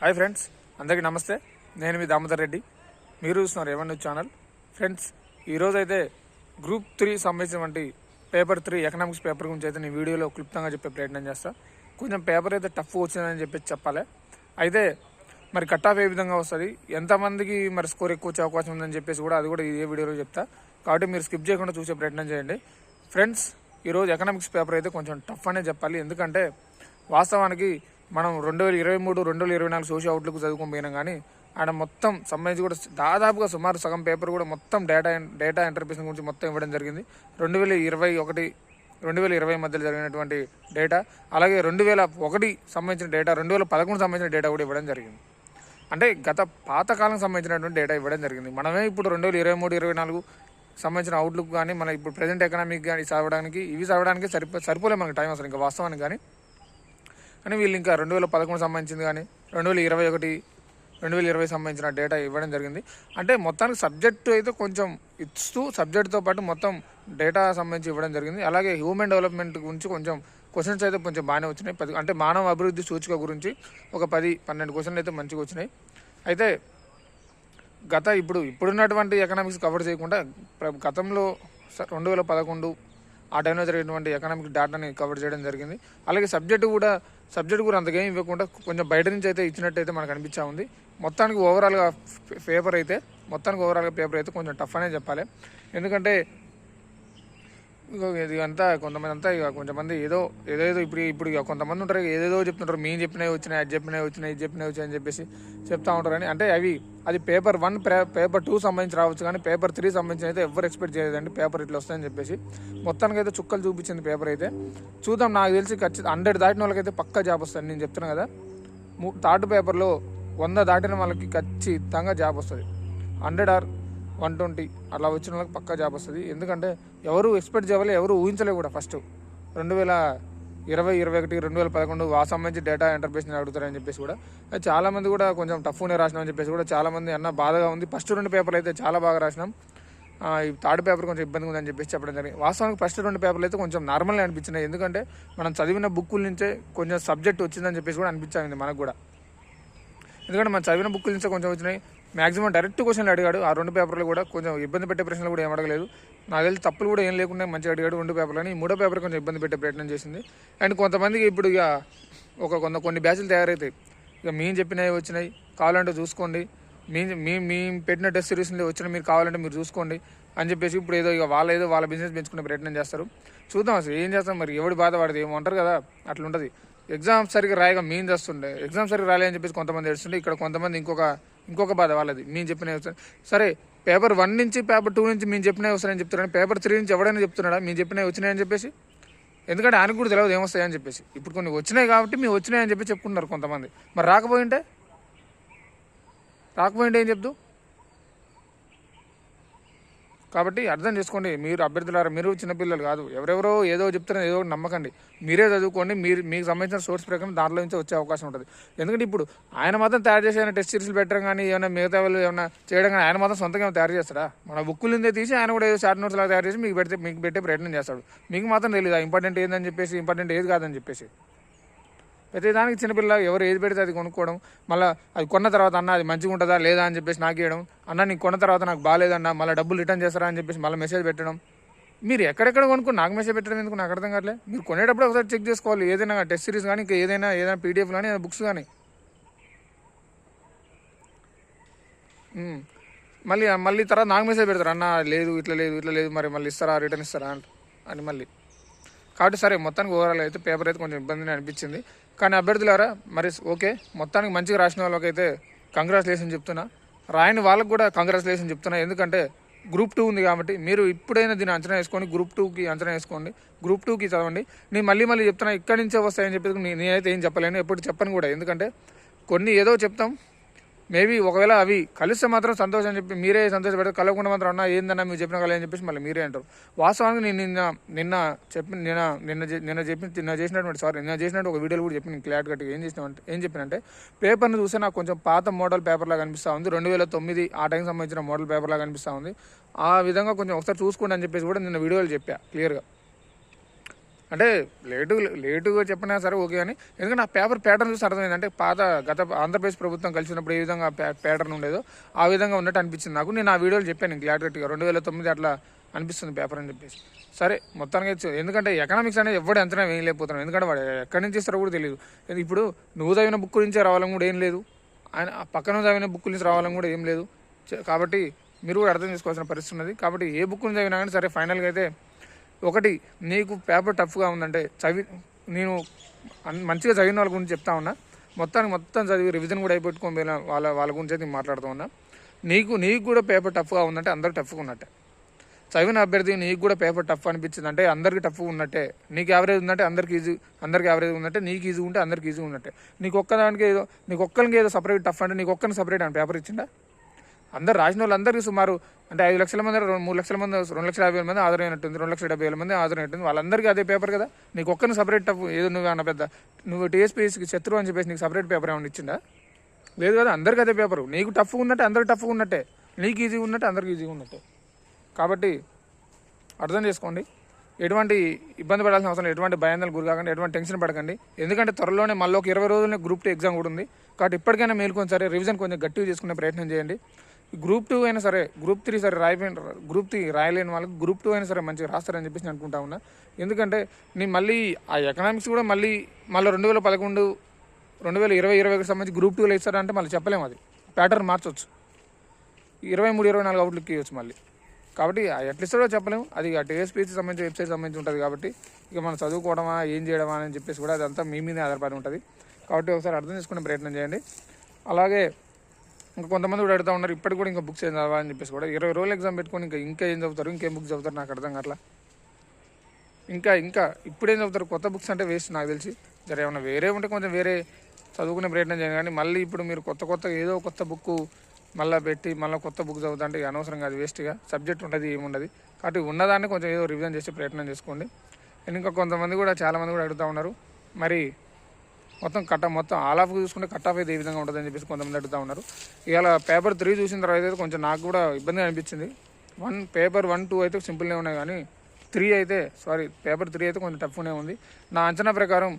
Hi friends, అందరికీ నమస్తే. నేను మీ దామోదర్ రెడ్డి. మీరు చూస్తున్నారు ఎవరి ఛానల్. ఫ్రెండ్స్, ఈరోజు అయితే గ్రూప్ 3 సంబంధించినటువంటి పేపర్ 3 ఎకనామిక్స్ పేపర్ గురించి అయితే నేను వీడియోలో క్లుప్తంగా చెప్పే ప్రయత్నం చేస్తాను. కొంచెం పేపర్ అయితే టఫ్ వచ్చిందని చెప్పేసి చెప్పాలి. అయితే మరి కట్ ఆఫ్ ఏ విధంగా వస్తుంది, ఎంతమందికి మరి స్కోర్ ఎక్కువ వచ్చే అవకాశం ఉందని చెప్పేసి కూడా అది కూడా ఇదే వీడియోలో చెప్తా. కాబట్టి మీరు స్కిప్ చేయకుండా చూసే ప్రయత్నం చేయండి. ఫ్రెండ్స్, ఈరోజు ఎకనామిక్స్ పేపర్ అయితే కొంచెం టఫ్ అనే చెప్పాలి. ఎందుకంటే వాస్తవానికి మనం 2023, 2024 సోషల్ అవుట్లుక్ చదువుకొని పోయినాం. కానీ ఆయన మొత్తం సంబంధించి కూడా దాదాపుగా సుమారు సగం పేపర్ కూడా మొత్తం డేటా ఇంటర్ప్రిటేషన్ గురించి మొత్తం ఇవ్వడం జరిగింది. 2021, 2020 మధ్యలో జరిగినటువంటి డేటా, అలాగే 2001 సంబంధించిన డేటా, 2011 సంబంధించిన డేటా కూడా ఇవ్వడం జరిగింది. అంటే గత పాతకాలం సంబంధించినటువంటి డేటా ఇవ్వడం జరిగింది. మనమే ఇప్పుడు 2023, 2024 సంబంధించిన అవుట్లుక్ కానీ మన ఇప్పుడు ప్రజెంట్ ఎకనామిక్ కానీ చదవడానికి సరిపోలే మనకి టైం అసలు ఇంకా వాస్తవానికి. కానీ వీళ్ళు ఇంకా 2011 సంబంధించింది కానీ 2021, 2020 సంబంధించిన డేటా ఇవ్వడం జరిగింది. అంటే మొత్తానికి సబ్జెక్టు అయితే కొంచెం ఇస్తూ సబ్జెక్టుతో పాటు మొత్తం డేటా సంబంధించి ఇవ్వడం జరిగింది. అలాగే హ్యూమన్ డెవలప్మెంట్ గురించి కొంచెం క్వశ్చన్స్ అయితే కొంచెం బాగానే వచ్చినాయి. అంటే మానవ అభివృద్ధి సూచిక గురించి ఒక 10-12 క్వశ్చన్లు అయితే మంచిగా వచ్చినాయి. అయితే ఇప్పుడున్నటువంటి ఎకనామిక్స్ కవర్ చేయకుండా గతంలో 2011 ఆ టైంలో జరిగినటువంటి ఎకనామిక్ డేటాని కవర్ చేయడం జరిగింది. అలాగే సబ్జెక్టు కూడా అంతకేం ఇవ్వకుండా కొంచెం బయట నుంచి అయితే ఇచ్చినట్టయితే మనకు అనిపించా ఉంది. మొత్తానికి ఓవరాల్గా పేపర్ అయితే కొంచెం టఫ్ అనే చెప్పాలి. ఎందుకంటే ఇదంతా కొంతమంది ఏదో ఇప్పుడు కొంతమంది ఉంటారు, ఏదేదో చెప్తుంటారు. మేము చెప్పినవి వచ్చినాయి, అది చెప్పినవి వచ్చినాయి, ఇది చెప్పినవి వచ్చాయి అని చెప్పేసి చెప్తా ఉంటారని. అంటే అది పేపర్ 1, పేపర్ 2 సంబంధించి రావచ్చు, కానీ పేపర్ 3 సంబంధించి అయితే ఎవరు ఎక్స్పెక్ట్ చేయలేదండి పేపర్ ఇట్లా వస్తాయని చెప్పేసి. మొత్తానికి అయితే చుక్కలు చూపించింది పేపర్ అయితే. చూద్దాం, నాకు తెలిసి ఖచ్చితంగా 100 దాటిన వాళ్ళకైతే పక్కా జాబ్ వస్తుంది. నేను చెప్తున్నాను కదా, థర్డ్ పేపర్లో 100 దాటిన వాళ్ళకి ఖచ్చితంగా జాబ్ వస్తుంది. 100 or 120 అలా వచ్చిన వాళ్ళకి పక్కా జాబ్ వస్తుంది. ఎందుకంటే ఎవరు ఎక్స్పెక్ట్ చేయాలి, ఎవరు ఊహించలే కూడా. ఫస్ట్ 2020, 2021, 2011 ఆ సంబంధించి డేటా ఇంటర్ప్రిటేషన్ అడుగుతారని చెప్పేసి కూడా చాలామంది కూడా కొంచెం టఫ్నే రాసినామని చెప్పేసి కూడా చాలామంది బాధగా ఉంది. ఫస్ట్ 2 పేపర్లు అయితే చాలా బాగా రాసినాం, ఈ థర్డ్ పేపర్ కొంచెం ఇబ్బంది ఉందని చెప్పేసి చెప్పడం జరిగింది. వాస్తవానికి ఫస్ట్ 2 పేపర్లు అయితే కొంచెం నార్మల్గా అనిపించినాయి. ఎందుకంటే మనం చదివిన బుక్కుల నుంచే కొంచెం సబ్జెక్ట్ వచ్చిందని చెప్పేసి కూడా అనిపించింది మనకు కూడా. ఎందుకంటే మనం చదివిన బుక్కుల నుంచే కొంచెం వచ్చినాయి. మ్యాక్సిమం డైరెక్ట్ క్వశ్చన్లు అడిగాడు. ఆ 2 పేపర్లు కూడా కొంచెం ఇబ్బంది పెట్టే ప్రశ్నలు కూడా ఏం అడగలేదు. నాకు తెలిసి తప్పులు కూడా ఏం లేకుండా మంచిగా అడిగాడు 2 పేపర్లని. 3వ పేపర్ కొంచెం ఇబ్బంది పెట్టే ప్రయత్నం చేసింది. అండ్ కొంతమందికి ఇప్పుడు ఇక కొన్ని బ్యాచ్లు తయారవుతాయి. ఇక మేము చెప్పినవి వచ్చినాయి, కావాలంటే చూసుకోండి, మేము పెట్టిన టెస్ట్ సిరీస్లో వచ్చినాయి, మీరు కావాలంటే మీరు చూసుకోండి అని చెప్పేసి ఇప్పుడు వాళ్ళ బిజినెస్ పెంచుకునే ప్రయత్నం చేస్తారు. చూద్దాం అసలు ఏం చేస్తాం. మరి ఎవడి బాధ పడదు, ఏమో అంటారు కదా, అట్లుంటుంది. ఎగ్జామ్ సరిగ్గా రాయగా మేము చేస్తుండే, ఎగ్జామ్ సరిగ్గా రాలేదని చెప్పేసి కొంతమంది ఏడుస్తుండే. ఇక్కడ కొంతమంది ఇంకొక బాధ వాళ్ళది, మేము చెప్పినవి వస్తాయి. సరే, పేపర్ 1 నుంచి పేపర్ 2 నుంచి మేము చెప్పినవి వస్తాయని చెప్తున్నాను. పేపర్ 3 నుంచి ఎవడైనా చెప్తున్నాడా మేము చెప్పినవి వచ్చినాయని చెప్పేసి? ఎందుకంటే ఆయనకు కూడా తెలియదు ఏమొస్తాయని చెప్పేసి. ఇప్పుడు కొన్ని వచ్చినాయి కాబట్టి మేము వచ్చినాయని చెప్పి చెప్పుకుంటున్నారు కొంతమంది. మరి రాకపోయింటే ఏం చెప్తూ? కాబట్టి అర్థం చేసుకోండి, మీరు అభ్యర్థులారా, మీరు చిన్నపిల్లలు కాదు. ఎవరెవరో ఏదో చెప్తారో ఏదో నమ్మకండి. మీరే చదువుకోండి. మీకు సంబంధించిన సోర్స్ ప్రకారం దాంట్లో నుంచి వచ్చే అవకాశం ఉంటుంది. ఎందుకంటే ఇప్పుడు ఆయన మాత్రం తయారు చేసి ఆయన టెస్ట్ సిరీస్లు పెట్టడం కానీ ఏమైనా మిగతా వాళ్ళు ఏమైనా చేయడం కానీ ఆయన మాత్రం సొంతంగా తయారు చేస్తాడా? మన బుక్కుల నుండే తీసి ఆయన కూడా ఏదో షార్ట్ నోట్స్ లాగా తయారు చేసి మీకు పెట్టే ప్రయత్నం చేస్తాడు. మీకు మాత్రం తెలియదు ఇంపార్టెంట్ ఏందని చెప్పేసి, ఇంపార్టెంట్ ఏది కాదని చెప్పేసి. ప్రతిదానికి చిన్నపిల్ల ఎవరు ఏది పెడితే అది కొనుక్కోవడం, మళ్ళీ అది కొన్న తర్వాత అన్న అది మంచిగా ఉంటుందా లేదా అని చెప్పేసి నాకు ఇవ్వడం, అన్న నీకు కొన్న తర్వాత నాకు బాగాలేదన్న మళ్ళీ డబ్బులు రిటర్న్ చేస్తారా అని చెప్పేసి మళ్ళీ మెసేజ్ పెట్టడం. మీరు ఎక్కడెక్కడ కొనుక్కొని నాకు మెసేజ్ పెట్టడం ఎందుకు నాకు అర్థం కావట్లేదు. మీరు కొనేటప్పుడు ఒకసారి చెక్ చేసుకోవాలి. ఏదైనా టెస్ట్ సిరీస్ కానీ ఇంకా ఏదైనా పీడిఎఫ్ కానీ బుక్స్ కానీ. మళ్ళీ తర్వాత నాకు మెసేజ్ పెడతారు, అన్న లేదు ఇట్లా లేదు మరి మళ్ళీ ఇస్తారా, రిటర్న్ ఇస్తారా అని మళ్ళీ. కాబట్టి సరే, మొత్తానికి ఓవరాల్ అయితే పేపర్ అయితే కొంచెం ఇబ్బందిని అనిపించింది. కానీ అభ్యర్థులారా, మరి ఓకే, మొత్తానికి మంచిగా రాసిన వాళ్ళకైతే కంగ్రాచులేషన్ చెప్తున్నా, రాయని వాళ్ళకు కూడా కంగ్రాచులేషన్ చెప్తున్నా. ఎందుకంటే గ్రూప్ 2 ఉంది కాబట్టి మీరు ఇప్పుడైనా దీన్ని అంచనా వేసుకోండి. గ్రూప్ 2కి అంచనా వేసుకోండి, గ్రూప్ 2కి చదవండి. నేను మళ్ళీ చెప్తున్నా, ఇక్కడి నుంచే వస్తాయని చెప్పేసి నేనైతే ఏం చెప్పలేను, ఎప్పుడు చెప్పను కూడా. ఎందుకంటే కొన్ని ఏదో చెప్తాం, మేబీ ఒకవేళ అవి కలిస్తే మాత్రం సంతోషం అని చెప్పి మీరే సంతోషపడతారు. కలవకుండా మాత్రం అన్న ఏందన్నా మీరు చెప్పిన కల అని చెప్పేసి మళ్ళీ మీరే అంటారు. వాస్తవానికి నేను నిన్న చేసినట్టు ఒక వీడియోలో కూడా చెప్పి నేను క్లారిటీగా ఏం చెప్పినంటే పేపర్ని చూస్తే నాకు కొంచెం పాత మోడల్ పేపర్ లాగా అనిపిస్తూ ఉంది. 2009 ఆ టైంకి సంబంధించిన మోడల్ పేపర్ లాగా అనిపిస్తూ ఉంది. ఆ విధంగా కొంచెం ఒకసారి చూసుకోండి అని చెప్పేసి కూడా నిన్న వీడియోలో చెప్పా క్లియర్గా. అంటే లేటుగా చెప్పినా సరే ఓకే అని, ఎందుకంటే ఆ పేపర్ ప్యాటర్న్ చూసి అర్థమైంది. అంటే గత ఆంధ్రప్రదేశ్ ప్రభుత్వం కలిసినప్పుడు ఏ విధంగా ప్యాటర్న్ ఉండేదో ఆ విధంగా ఉన్నట్టు అనిపించింది నాకు. నేను ఆ వీడియోలో చెప్పాను క్లారిటీగా 2009 అట్లా అనిపిస్తుంది పేపర్ అని చెప్పేసి. సరే మొత్తానికి ఎందుకంటే ఎకనామిక్స్ అనేది ఎవడు అంచనా వేయలేకపోతున్నాం, ఎందుకంటే వాడు ఎక్కడి నుంచి ఇస్తారో కూడా తెలియదు. ఇప్పుడు నువ్వు చదివిన బుక్ నుంచే రావాలని కూడా ఏం లేదు, ఆయన పక్కన చదివిన బుక్ నుంచి రావాలని కూడా ఏం లేదు. కాబట్టి మీరు కూడా అర్థం చేసుకోవాల్సిన పరిస్థితి ఉన్నది. కాబట్టి ఏ బుక్ నుంచి చదివినా కానీ సరే ఫైనల్గా అయితే ఒకటి, నీకు పేపర్ టఫ్గా ఉందంటే నేను మంచిగా చదివిన వాళ్ళ గురించి చెప్తా ఉన్నా, మొత్తం చదివి రివిజన్ కూడా అయిపెట్టుకొని వాళ్ళ గురించి అయితే నేను మాట్లాడుతూ ఉన్నా. నీకు కూడా పేపర్ టఫ్గా ఉందంటే అందరికి టఫ్గా ఉన్నట్టే. చదివిన అభ్యర్థి నీకు కూడా పేపర్ టఫ్ అనిపించింది అంటే అందరికి టఫ్గా ఉన్నట్టే. నీకు యావరేజ్ ఉందంటే అందరికి యావరేజ్ ఉందంటే, నీకు ఈజీ ఉంటే అందరికి ఈజీ ఉన్నట్టే. నీకు ఒక్కరికి ఏదో సపరేట్ టఫ్ అంటే నీకు ఒక్కరిని సపరేట్ అని పేపర్ ఇచ్చిందా? అందరు రాసిన వాళ్ళందరికీ సుమారు అంటే 5 లక్షల మంది 3 లక్షల మంది 2,50,000 మంది హాజరైనట్టుంది, 2,70,000 మంది హాజరైనట్టుంది. వాళ్ళందరికీ అదే పేపర్ కదా. నీకు ఒక్కరిని సపరేట్ టఫ్ ఏదో నువ్వు టీఎస్పీఎస్కి శత్రువు అని చెప్పేసి నీకు సపరేట్ పేపర్ ఏమైనా ఇచ్చిందా? లేదు కదా. అందరికీ అదే పేపరు. నీకు టఫ్గా ఉన్నట్టే అందరికి టఫ్గా ఉన్నట్టే, నీకు ఈజీగా ఉన్నట్టే అందరికి ఈజీగా ఉన్నట్టే. కాబట్టి అర్థం చేసుకోండి, ఎటువంటి ఇబ్బంది పడాల్సిన అవసరం లేదు, ఎటువంటి భయాందోళనకు గురి కాకండి, ఎటువంటి టెన్షన్ పడకండి. ఎందుకంటే త్వరలోనే మళ్ళీ ఒక 20 రోజులనే గ్రూప్ 2 ఎగ్జామ్ కూడా ఉంది. కాబట్టి ఇప్పటికైనా మేలుకొని సరే రివిజన్ కొంచెం గట్టిగా చేసుకునే ప్రయత్నం చేయండి. గ్రూప్ 2 అయినా సరే, గ్రూప్ 3 సరే గ్రూప్ 3 రాయలేని వాళ్ళకి గ్రూప్ 2 అయినా సరే మంచిగా రాస్తారని చెప్పేసి నేను అనుకుంటా ఉన్నా. ఎందుకంటే నేను మళ్ళీ ఆ ఎకనామిక్స్ కూడా మళ్ళీ 2011 2020 21 సంబంధించి గ్రూప్ 2లో ఇస్తారంటే మళ్ళీ చెప్పలేము, అది ప్యాటర్న్ మార్చవచ్చు, 23 24 అవుట్లుక్ ఇవ్వచ్చు మళ్ళీ. కాబట్టి ఎట్లా ఇస్తాడో చెప్పలేము, అది ఆ టీఎస్పీసీ సంబంధించి వెబ్సైట్ సంబంధించి ఉంటుంది. కాబట్టి ఇక మనం చదువుకోవడమా ఏం చేయడమా అని చెప్పేసి కూడా అదంతా మీ మీదే ఆధారపడి ఉంటుంది. కాబట్టి ఒకసారి అర్థం చేసుకునే ప్రయత్నం చేయండి. అలాగే ఇంకా కొంతమంది కూడా అడుగుతూ ఉన్నారు ఇప్పటికి కూడా ఇంకా బుక్స్ ఏం చదవాలని చెప్పేసి కూడా. 20 రోజులు ఎగ్జామ్ పెట్టుకొని ఇంకా ఏం చదువుతారు, ఇంకేం బుక్స్ చదువుతారు నాకు అర్థం కావట్లా. ఇంకా ఇప్పుడేం చదువుతారు, కొత్త బుక్స్ అంటే వేస్ట్ నాకు తెలిసి. సరే ఏమన్నా వేరే ఉంటే కొంచెం వేరే చదువుకునే ప్రయత్నం చేయండి. కానీ మళ్ళీ ఇప్పుడు మీరు కొత్త ఏదో కొత్త బుక్ మళ్ళీ పెట్టి మళ్ళీ కొత్త బుక్ చదువుతా అంటే అనవసరంగా అది వేస్ట్గా, సబ్జెక్ట్ ఉంటుంది ఏముండదు. కాబట్టి ఉన్నదాన్ని కొంచెం ఏదో రివిజన్ చేసే ప్రయత్నం చేసుకోండి. ఇంకా కొంతమంది కూడా చాలామంది కూడా అడుగుతూ ఉన్నారు మరి మొత్తం ఆల్ ఆఫ్ చూసుకుంటే కట్ ఆఫ్ అయితే ఏ విధంగా ఉంటుందని చెప్పేసి కొంతమంది అడుగుతూ ఉన్నారు. ఇవాళ పేపర్ 3 చూసిన తర్వాత అయితే కొంచెం నాకు కూడా ఇబ్బందిగా అనిపించింది. పేపర్ 1, 2 అయితే సింపుల్నే ఉన్నాయి, కానీ పేపర్ 3 అయితే కొంచెం టఫ్గానే ఉంది. నా అంచనా ప్రకారం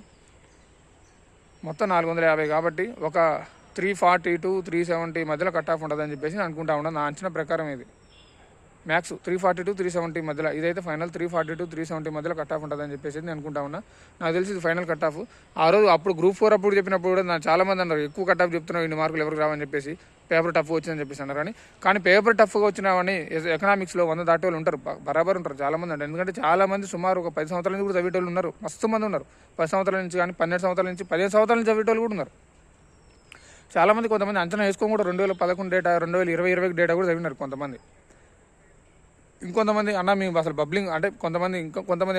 మొత్తం 450 కాబట్టి ఒక 340 to 370 మధ్యలో కట్ ఆఫ్ ఉంటుందని చెప్పేసి నేను అనుకుంటా ఉన్నాను. నా అంచనా ప్రకారం ఇది మ్యాక్స్ 340 to 370 మధ్యలో, ఇదైతే ఫైనల్ 340 to 370 మధ్యలో కట్ ఆఫ్ ఉంటుందని చెప్పేసి నేను అనుకుంటా ఉన్నా. నాకు తెలిసి ఇది ఫైనల్ కట్ ఆఫ్. ఆ రోజు అప్పుడు గ్రూప్ 4 అప్పుడు చెప్పినప్పుడు కూడా నాకు చాలామంది అన్నారు ఎక్కువ కట్ ఆఫ్ చెప్తున్నావు, 2 మార్కులు ఎవరికి రావని చెప్పేసి, పేపర్ టఫ్ వచ్చిందని చెప్పేసి అన్నారు. కానీ పేపర్ టఫ్గా వచ్చినావని ఎకనామిక్స్లో 100 దాటే వాళ్ళు ఉంటారు, బరాబర్ ఉంటారు చాలామంది అంటారు. ఎందుకంటే చాలామంది సుమారు ఒక 10 సంవత్సరాల నుంచి కూడా చదివేటోళ్ళు ఉన్నారు, మస్తు మంది ఉన్నారు. 10 సంవత్సరాల నుంచి కానీ 12 సంవత్సరాల నుంచి 15 సంవత్సరాల నుంచి చదివేటోళ్ళు కూడా ఉన్నారు చాలామంది. కొంతమంది అంచనా వేసుకొని కూడా 2011 డేటా 2020 డేటా కూడా చదివినారు కొంతమంది. ఇంకొంతమంది అన్న మేము అసలు బబ్లింగ్ అంటే కొంతమంది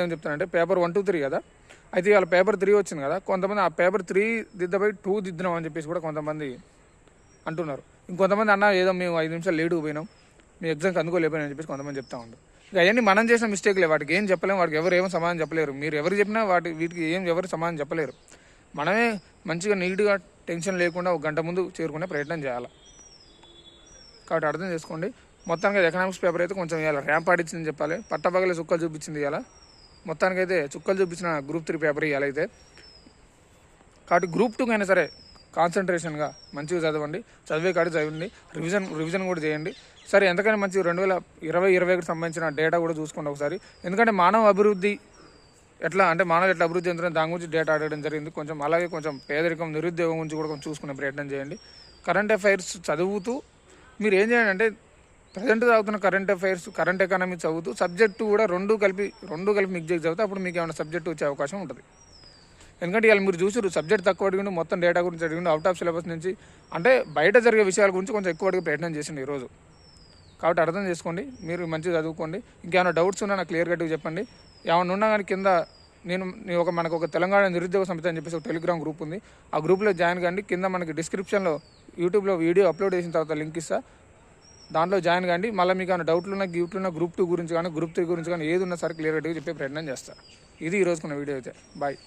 ఏం చెప్తారంటే పేపర్ 1, 2, 3 కదా, అయితే ఇవాళ పేపర్ 3 వచ్చింది కదా, కొంతమంది ఆ పేపర్ 3 దిద్దపై 2 దిద్దినాం అని చెప్పేసి కూడా కొంతమంది అంటున్నారు. ఇంకొంతమంది అన్న ఏదో మేము 5 నిమిషాలు లేటుకు పోయినాం, మీ ఎగ్జామ్కి అందుకోలేకపోయినా అని చెప్పేసి కొంతమంది చెప్తా ఉంటారు. ఇక అవన్నీ మనం చేసిన మిస్టేక్లే, వాటికి ఏం చెప్పలేము, వాటికి ఏమో సమాధానం చెప్పలేరు. మీరు ఎవరు చెప్పినా వీటికి ఎవరు సమాధానం చెప్పలేరు. మనమే మంచిగా నీట్గా టెన్షన్ లేకుండా 1 గంట ముందు చేరుకునే ప్రయత్నం చేయాలి. కాబట్టి అర్థం చేసుకోండి. మొత్తానికి ఎకనామిక్స్ పేపర్ అయితే కొంచెం ఇవాళ ర్యాంప్ ఆడిచ్చిందని చెప్పాలి, పట్టపగలే చుక్కలు చూపించింది ఇవాళ. మొత్తానికైతే చుక్కలు చూపించిన గ్రూప్ 3 పేపర్ ఇవాళ అయితే. కాబట్టి గ్రూప్ 2 అయినా సరే కాన్సన్ట్రేషన్గా మంచిగా చదవండి, చదివే కాడి చదవండి, రివిజన్ కూడా చేయండి. సరే ఎంతకైనా మంచి 2020-21 సంబంధించిన డేటా కూడా చూసుకోండి ఒకసారి. ఎందుకంటే మానవ అభివృద్ధి ఎట్లా అభివృద్ధి చెందుతుందో దాని గురించి డేటా అడగడం జరిగింది కొంచెం. అలాగే కొంచెం పేదరికం నిరుద్యోగం గురించి కూడా కొంచెం చూసుకునే ప్రయత్నం చేయండి. కరెంట్ అఫైర్స్ చదువుతూ మీరు ఏం చేయండి అంటే ప్రజెంట్ చదువుతున్న కరెంట్ అఫైర్స్, కరెంట్ ఎకానమీ చదువుతూ సబ్జెక్టు కూడా రెండు కలిపి మిక్స్ చేసి చదివితే అప్పుడు మీకు ఏమైనా సబ్జెక్టు వచ్చే అవకాశం ఉంటుంది. ఎందుకంటే ఇవాళ మీరు చూసారు సబ్జెక్ట్ తక్కువ అడిగిండు, మొత్తం డేటా గురించి అడిగిండు, అవుట్ ఆఫ్ సిలబస్ నుంచి అంటే బయట జరిగే విషయాల గురించి కొంచెం ఎక్కువ అడిగే ప్రయత్నం చేసిండు ఈరోజు. కాబట్టి అర్థం చేసుకోండి, మీరు మంచిగా చదువుకోండి. ఇంకేమైనా డౌట్స్ ఉన్నా నాకు క్లియర్ కట్గా చెప్పండి. ఏమైనా ఉన్నా కానీ కింద మనకు ఒక తెలంగాణ నిరుద్యోగ సమితి అని చెప్పేసి ఒక టెలిగ్రామ్ గ్రూప్ ఉంది, ఆ గ్రూప్లో జాయిన్ కండి. కింద మనకి డిస్క్రిప్షన్లో యూట్యూబ్లో వీడియో అప్లోడ్ చేసిన తర్వాత లింక్ ఇస్తా, దాంట్లో జాయిన్ కండి. మళ్ళీ మీకు ఏమైనా డౌట్లు ఉన్న గ్రూప్ 2 గురించి కానీ గ్రూప్ 3 గురించి కానీ ఏది ఉన్నా సరే క్లియర్ కట్గా చెప్పే ప్రయత్నం చేస్తా. ఇది ఈరోజుకున్న వీడియో అయితే. బాయ్.